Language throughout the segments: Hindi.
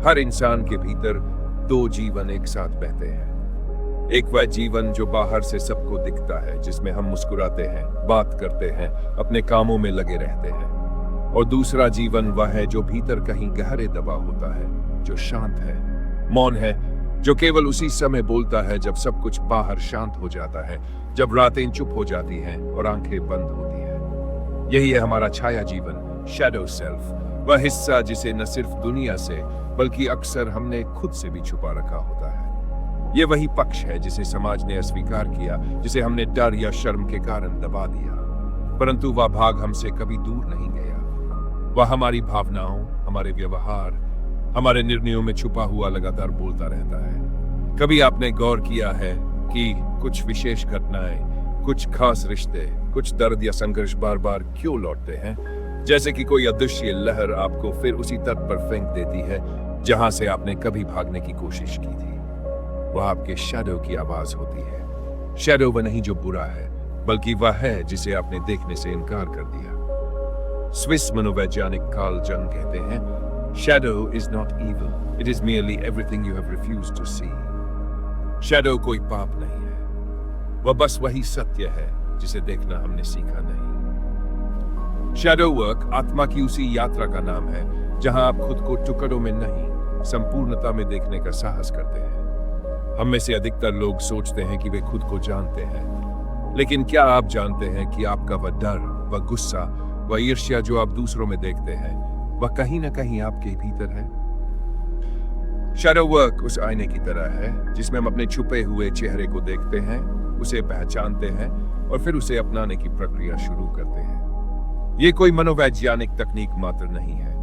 हर इंसान के भीतर दो जीवन एक साथ बहते हैं। एक वह जीवन जो बाहर से सबको दिखता है, जिसमें हम मुस्कुराते हैं, बात करते हैं, अपने कामों में लगे रहते हैं। और दूसरा जीवन वह है जो भीतर कहीं गहरे दबा होता है, जो शांत है, मौन है, जो केवल उसी समय बोलता है जब सब कुछ बाहर शांत हो जाता है, जब रातें चुप हो जाती हैं और आंखें बंद होती हैं। यही है हमारा छाया जीवन, शैडो सेल्फ, वह हिस्सा जिसे न सिर्फ दुनिया से बल्कि अक्सर हमने खुद से भी छुपा रखा होता है। ये वही पक्ष है जिसे समाज ने अस्वीकार किया, जिसे हमने डर या शर्म के कारण दबा दिया। परंतु वह भाग हमसे कभी दूर नहीं गया। वह हमारी भावनाओं, हमारे व्यवहार, हमारे निर्णयों में छुपा हुआ लगातार बोलता रहता है। कभी आपने गौर किया है कि कुछ विशेष घटनाएं, कुछ खास रिश्ते, कुछ दर्द या संघर्ष बार बार क्यों लौटते हैं? जैसे कि कोई अदृश्य लहर आपको फिर उसी तट पर फेंक देती है जहां से आपने कभी भागने की कोशिश की थी। वह आपके शैडो की आवाज होती है। शैडो वह नहीं जो बुरा है, बल्कि वह है जिसे आपने देखने से इनकार कर दिया। स्विस मनोवैज्ञानिक कार्ल जंग कहते हैं, shadow is not evil, it is merely everything you have refused to see. Shadow कोई पाप नहीं है, वह बस वही सत्य है जिसे देखना हमने सीखा नहीं। शैडो वर्क आत्मा की उसी यात्रा का नाम है जहां आप खुद को टुकड़ों में नहीं, संपूर्णता में देखने का साहस करते हैं। हम में से अधिकतर लोग सोचते हैं कि वे खुद को जानते हैं, लेकिन क्या आप जानते हैं कि आपका वह डर, वह गुस्सा, वह ईर्ष्या जो आप दूसरों में देखते हैं, वह कहीं ना कहीं आपके भीतर है? शैडो वर्क उस आईने की तरह है जिसमें हम अपने छुपे हुए चेहरे को देखते हैं, उसे पहचानते हैं और फिर उसे अपनाने की प्रक्रिया शुरू करते हैं। ये कोई मनोवैज्ञानिक तकनीक मात्र नहीं है,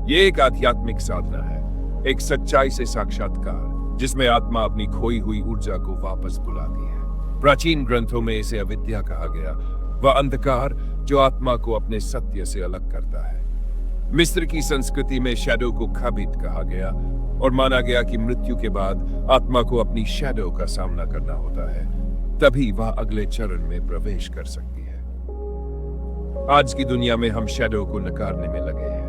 ये एक आध्यात्मिक साधना है, एक सच्चाई से साक्षात्कार जिसमें आत्मा अपनी खोई हुई ऊर्जा को वापस बुलाती है। प्राचीन ग्रंथों में इसे अविद्या कहा गया, वह अंधकार जो आत्मा को अपने सत्य से अलग करता है। मिस्र की संस्कृति में शैडो को खाबित कहा गया और माना गया कि मृत्यु के बाद आत्मा को अपनी शैडो का सामना करना होता है, तभी वह अगले चरण में प्रवेश कर सकती है। आज की दुनिया में हम शैडो को नकारने में लगे हैं।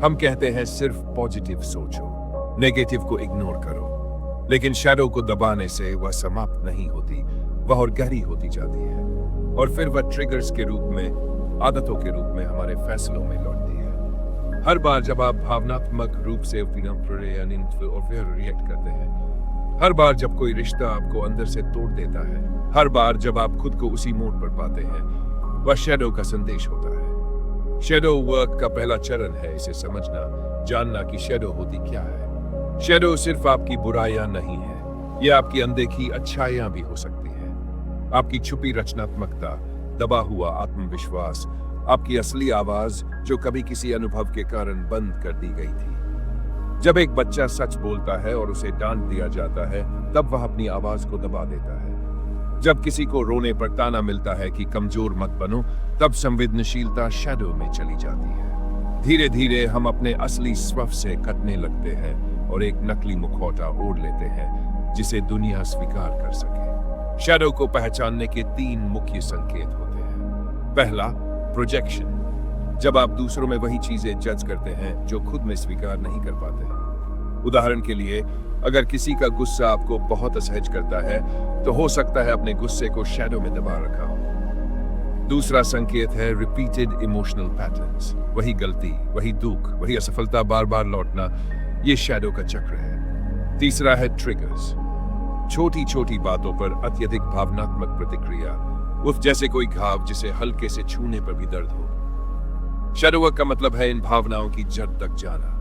हम कहते हैं सिर्फ पॉजिटिव सोचो, नेगेटिव को इग्नोर करो, लेकिन शैडो को दबाने से वह समाप्त नहीं होती, वह और गहरी होती जाती है और फिर वह ट्रिगर्स के रूप में, आदतों के रूप में हमारे फैसलों में लौटती है। हर बार जब आप भावनात्मक रूप से रिएक्ट करते हैं, हर बार जब कोई रिश्ता आपको अंदर से तोड़ देता है, हर बार जब आप खुद को उसी मोड़ पर पाते हैं, वह शैडो का संदेश होता है। शैडो वर्क का पहला चरण है इसे समझना, जानना कि शैडो होती क्या है। शैडो सिर्फ आपकी बुराइयां नहीं है, यह आपकी अनदेखी अच्छाइयां भी हो सकती है। आपकी छुपी रचनात्मकता, दबा हुआ आत्मविश्वास, आपकी असली आवाज जो कभी किसी अनुभव के कारण बंद कर दी गई थी। जब एक बच्चा सच बोलता है और उसे डांट दिया जाता है, तब वह अपनी आवाज को दबा देता है। जब किसी को रोने पर ताना मिलता है कि कमजोर मत बनो, तब संवेदनशीलता शैडो में चली जाती है। धीरे धीरे हम अपने असली स्व से कटने लगते हैं और एक नकली मुखौटा ओढ़ लेते हैं जिसे दुनिया स्वीकार कर सके। शैडो को पहचानने के 3 मुख्य संकेत होते हैं। पहला, प्रोजेक्शन, जब आप दूसरों में वही चीजें जज करते हैं जो खुद में स्वीकार नहीं कर पाते। उदाहरण के लिए, अगर किसी का गुस्सा आपको बहुत असहज करता है, तो हो सकता है अपने गुस्से को शैडो में दबा रखा हो। दूसरा संकेत है रिपीटेड इमोशनल पैटर्न्स, वही गलती, वही दुख, वही असफलता बार बार लौटना, ये शैडो का चक्र है। तीसरा है ट्रिगर्स, छोटी छोटी बातों पर अत्यधिक भावनात्मक प्रतिक्रिया, उफ जैसे कोई घाव जिसे हल्के से छूने पर भी दर्द हो। शैडो वर्क का मतलब है इन भावनाओं की जड़ तक जाना।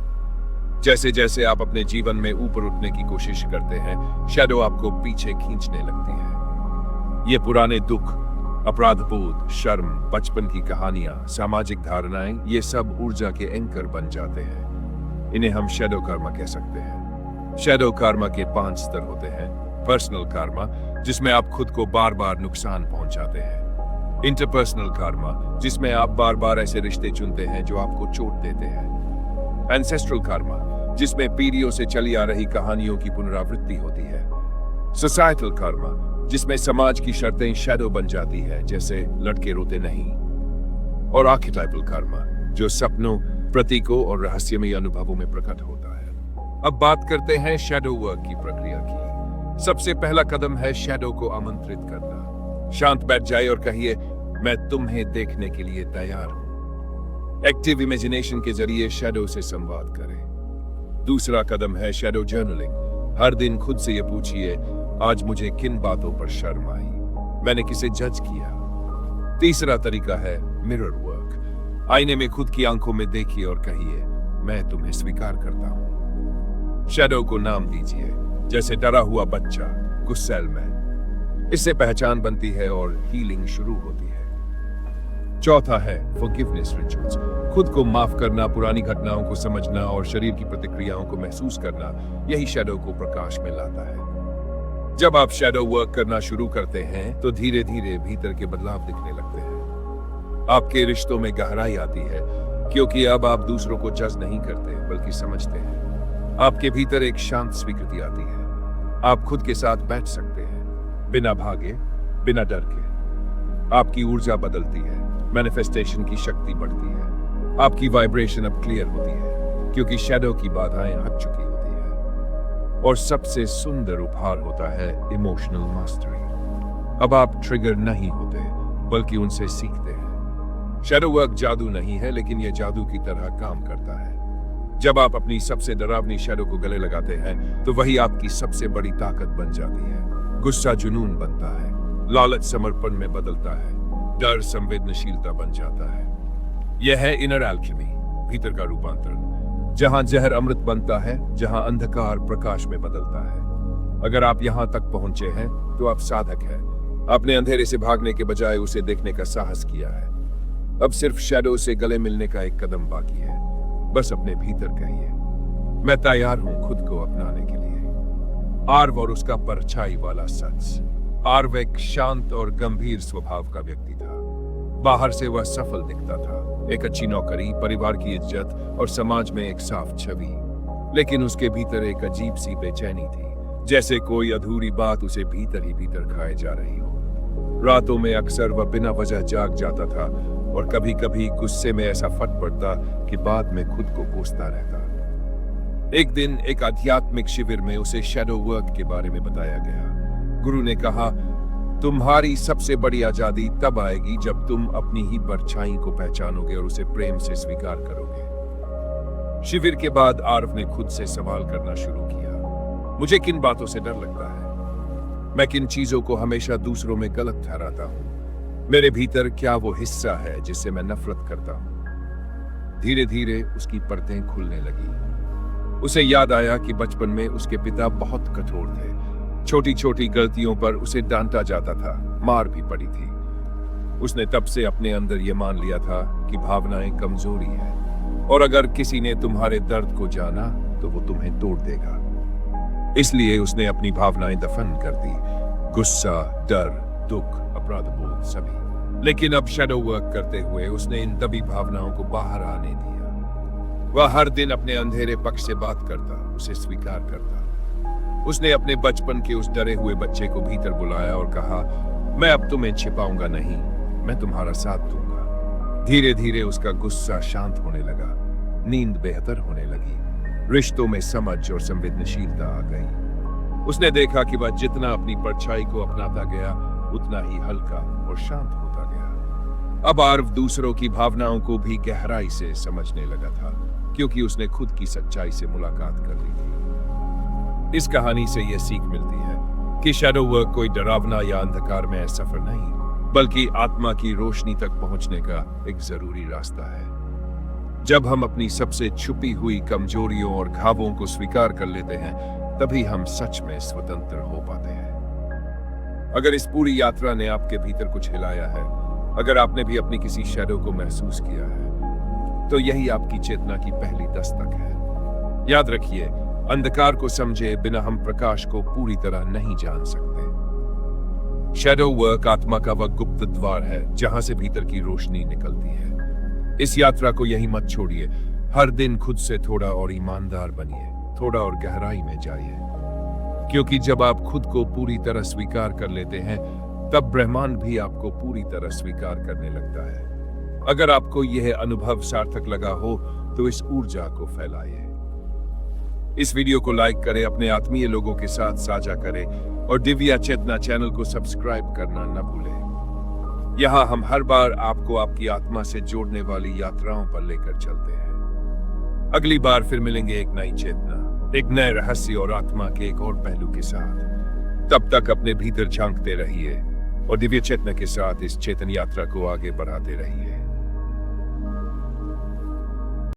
जैसे जैसे आप अपने जीवन में ऊपर उठने की कोशिश करते हैं, शैडो आपको पीछे खींचने लगती है। ये पुराने दुख, अपराधबोध, शर्म, बचपन की कहानियां, सामाजिक धारणाएं, ये सब ऊर्जा के एंकर बन जाते हैं। इन्हें हम शैडो कर्मा कह सकते हैं। शैडो कर्मा के 5 स्तर होते हैं। पर्सनल कर्मा, जिसमें आप खुद को बार बार नुकसान पहुंचाते हैं। इंटरपर्सनल कर्मा, जिसमें आप बार बार ऐसे रिश्ते चुनते हैं जो आपको चोट देते हैं। एंसेस्ट्रल कर्मा, जिसमें पीढ़ियों से चली आ रही कहानियों की पुनरावृत्ति होती है। सोसाइटल कर्मा, जिसमें समाज की शर्तें शैडो बन जाती है, जैसे लड़के रोते नहीं। और आर्केटाइपल कर्मा, जो सपनों, प्रतीकों और रहस्यमय अनुभवों में प्रकट होता है। अब बात करते हैं शैडो वर्क की प्रक्रिया की। सबसे पहला कदम है शैडो को आमंत्रित करना। शांत बैठ जाए और कहिए, मैं तुम्हें देखने के लिए तैयार हूं। एक्टिव इमेजिनेशन के जरिए शैडो से संवाद करें। दूसरा कदम है शैडो जर्नलिंग। हर दिन खुद से यह पूछिए, आज मुझे किन बातों पर शर्म आई, मैंने किसे जज किया। तीसरा तरीका है मिरर वर्क। आईने में खुद की आंखों में देखिए और कहिए, मैं तुम्हें स्वीकार करता हूं। शैडो को नाम दीजिए, जैसे डरा हुआ बच्चा, गुस्सैल मैन। इससे पहचान बनती है और हीलिंग शुरू होती है। चौथा है फॉरगिवनेस रिचुअल्स। खुद को माफ करना, पुरानी घटनाओं को समझना और शरीर की प्रतिक्रियाओं को महसूस करना, यही शैडो को प्रकाश में लाता है। जब आप शैडो वर्क करना शुरू करते हैं तो धीरे धीरे भीतर के बदलाव दिखने लगते हैं। आपके रिश्तों में गहराई आती है, क्योंकि अब आप दूसरों को जज नहीं करते बल्कि समझते हैं। आपके भीतर एक शांत स्वीकृति आती है। आप खुद के साथ बैठ सकते हैं, बिना भागे, बिना डर के। आपकी ऊर्जा बदलती है, मैनिफेस्टेशन की शक्ति बढ़ती है। आपकी वाइब्रेशन अब क्लियर होती है, क्योंकि शैडो की बाधाएं हट चुकी होती है। और सबसे सुंदर उपहार होता है इमोशनल मास्टरी। अब आप ट्रिगर नहीं होते बल्कि उनसे सीखते हैं। शैडो वर्क जादू नहीं है, लेकिन यह जादू की तरह काम करता है। जब आप अपनी सबसे डरावनी शैडो को गले लगाते हैं तो वही आपकी सबसे बड़ी ताकत बन जाती है। गुस्सा जुनून बनता है, लालच समर्पण में बदलता है, डर संवेदनशीलता बन जाता है। यह है इनर एल्केमी, भीतर का रूपांतरण, जहां जहर अमृत बनता है, जहां अंधकार प्रकाश में बदलता है। अगर आप यहां तक पहुंचे हैं तो आप साधक हैं। आपने अंधेरे से भागने के बजाय उसे देखने का साहस किया है। अब सिर्फ शैडो से गले मिलने का एक कदम बाकी है। बस अपने भीतर कहिए, मैं तैयार हूं खुद को अपनाने के लिए। आर्व और उसका परछाई वाला सच। आर्व एक शांत और गंभीर स्वभाव का व्यक्ति था। बाहर से वह सफल दिखता था, एक अच्छी नौकरी, परिवार की इज्जत और समाज में एक साफ छवि। लेकिन उसके भीतर एक अजीब सी बेचैनी थी, जैसे कोई अधूरी बात उसे भीतर ही भीतर खाए जा रही हो। रातों में अक्सर वह बिना वजह जाग जाता था और कभी कभी गुस्से में ऐसा फट पड़ता कि बाद में खुद को कोसता रहता। एक दिन एक आध्यात्मिक शिविर में उसे शैडो वर्क के बारे में बताया गया। गुरु ने कहा, तुम्हारी सबसे बड़ी आजादी तब आएगी जब तुम अपनी ही परछाई को पहचानोगे और उसे प्रेम से स्वीकार करोगे। शिविर के बाद आर्व ने खुद से सवाल करना शुरू किया, मुझे किन बातों से डर लगता है? मैं किन चीजों को हमेशा दूसरों में गलत ठहराता हूं? मेरे भीतर क्या वो हिस्सा है जिससे मैं नफरत करता हूं? धीरे धीरे उसकी परतें खुलने लगी। उसे याद आया कि बचपन में उसके पिता बहुत कठोर थे। छोटी छोटी गलतियों पर उसे डांटा जाता था, मार भी पड़ी थी। उसने तब से अपने अंदर यह मान लिया था कि भावनाएं कमजोरी है, और अगर किसी ने तुम्हारे दर्द को जाना तो वो तुम्हें तोड़ देगा। इसलिए उसने अपनी भावनाएं दफन कर दी, गुस्सा, डर, दुख, अपराध बोध सभी। लेकिन अब शैडो वर्क करते हुए उसने इन दबी भावनाओं को बाहर आने दिया। वह हर दिन अपने अंधेरे पक्ष से बात करता, उसे स्वीकार करता। उसने अपने बचपन के उस डरे हुए बच्चे को भीतर बुलाया और कहा, मैं अब तुम्हें छिपाऊंगा नहीं, मैं तुम्हारा साथ दूंगा। धीरे धीरे उसका गुस्सा शांत होने लगा, नींद बेहतर होने लगी, रिश्तों में समझ और संवेदनशीलता आ गई। उसने देखा कि वह जितना अपनी परछाई को अपनाता गया उतना ही हल्का और शांत होता गया। अब आर्व दूसरों की भावनाओं को भी गहराई से समझने लगा था, क्योंकि उसने खुद की सच्चाई से मुलाकात कर ली थी। इस कहानी से यह सीख मिलती है कि शैडो वर्क कोई डरावना या अंधकार में सफर नहीं, बल्कि आत्मा की रोशनी तक पहुंचने का एक जरूरी रास्ता है। जब हम अपनी सबसे छुपी हुई कमजोरियों और घावों को स्वीकार कर लेते हैं, तभी हम सच में स्वतंत्र हो पाते हैं। अगर इस पूरी यात्रा ने आपके भीतर कुछ हिलाया है, अगर आपने भी अपनी किसी शैडो को महसूस किया है, तो यही आपकी चेतना की पहली दस्तक है। याद रखिए, अंधकार को समझे बिना हम प्रकाश को पूरी तरह नहीं जान सकते। शैडो वर्क आत्मा का वह गुप्त द्वार है जहां से भीतर की रोशनी निकलती है। इस यात्रा को यहीं मत छोड़िए। हर दिन खुद से थोड़ा और ईमानदार बनिए, थोड़ा और गहराई में जाइए, क्योंकि जब आप खुद को पूरी तरह स्वीकार कर लेते हैं, तब ब्रह्मांड भी आपको पूरी तरह स्वीकार करने लगता है। अगर आपको यह अनुभव सार्थक लगा हो तो इस ऊर्जा को फैलाइए। इस वीडियो को लाइक करें, अपने आत्मीय लोगों के साथ साझा करें और दिव्या चेतना चैनल को सब्सक्राइब करना न भूलें। यहाँ हम हर बार आपको आपकी आत्मा से जोड़ने वाली यात्राओं पर लेकर चलते हैं। अगली बार फिर मिलेंगे एक नई चेतना, एक नए रहस्य और आत्मा के एक और पहलू के साथ। तब तक अपने भीतर झांकते रहिए और दिव्य चेतना के साथ इस चेतन यात्रा को आगे बढ़ाते रहिए।